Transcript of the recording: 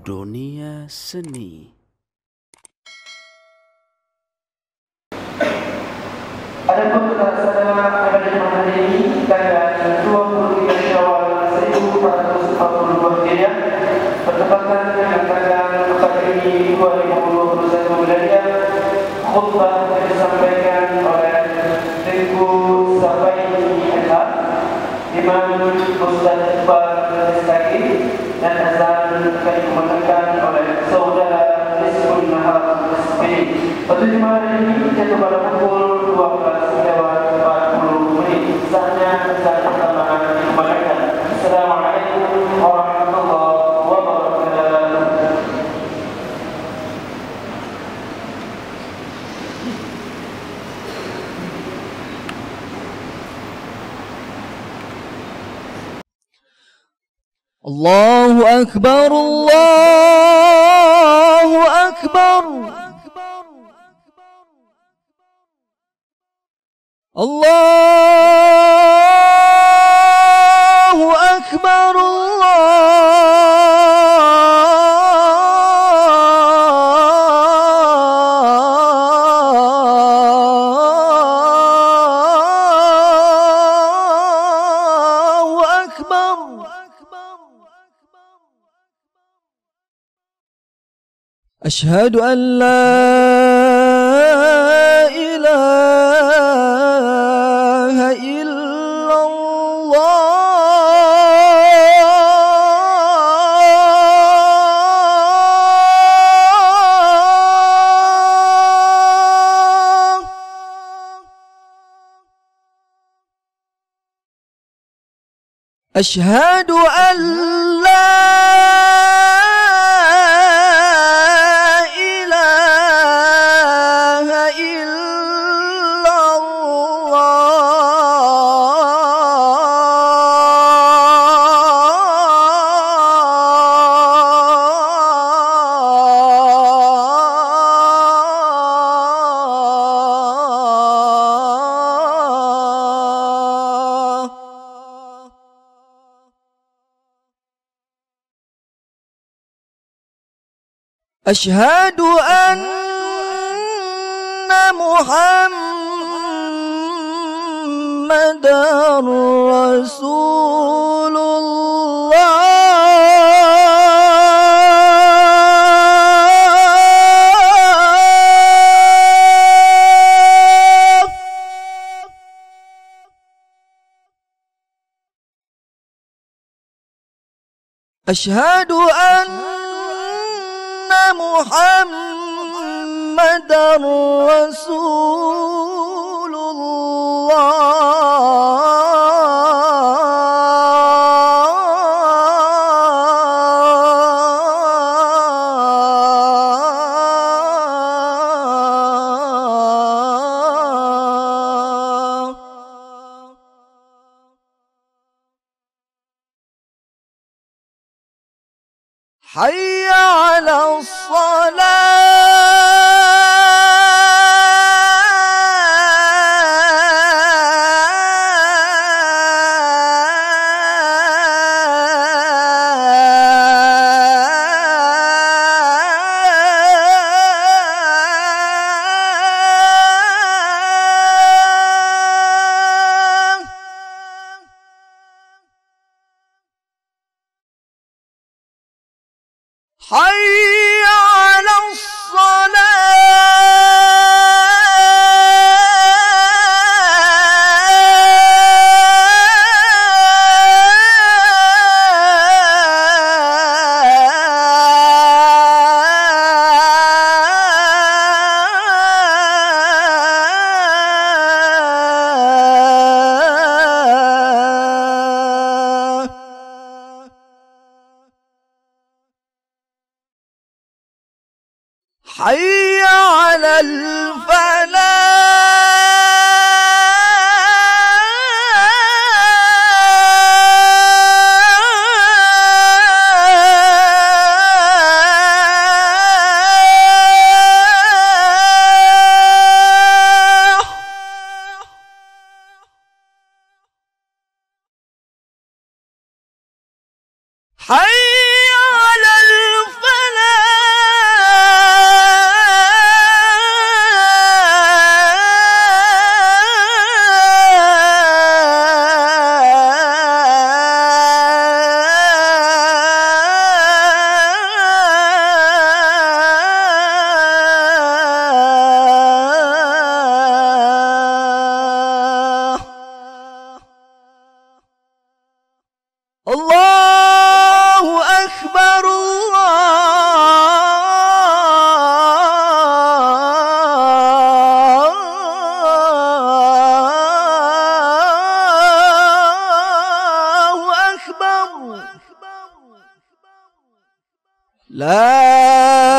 Dunia Seni. Adapun terlaksana pada hari ini tanggal 23 Syawal 1442 Hijriah bertepatan dengan tanggal 4 Juni 2021 Miladiah. Khutbah yang disampaikan oleh Tengku Safaini MH, Imam Ustaz Iqbal Lestari, dan azan akan dikumandangkan oleh saudara Rizkun Nahar Resmi. Pada jemaah ini jatuh pada pukul 12:40. Saatnya azan pertama dikumandangkan. Assalamualaikum warahmatullahi wabarakatuh. Allahu Akbar, Allahu Akbar, Allahu Akbar, Allahu Akbar. أشهد أن لا إله إلا الله. أشهد أن لا أشهد أن محمدًا رسول الله. أشهد أن محمدًا رسول الله. حي على حي على حي على الفلاح. حي على الفلاح. لا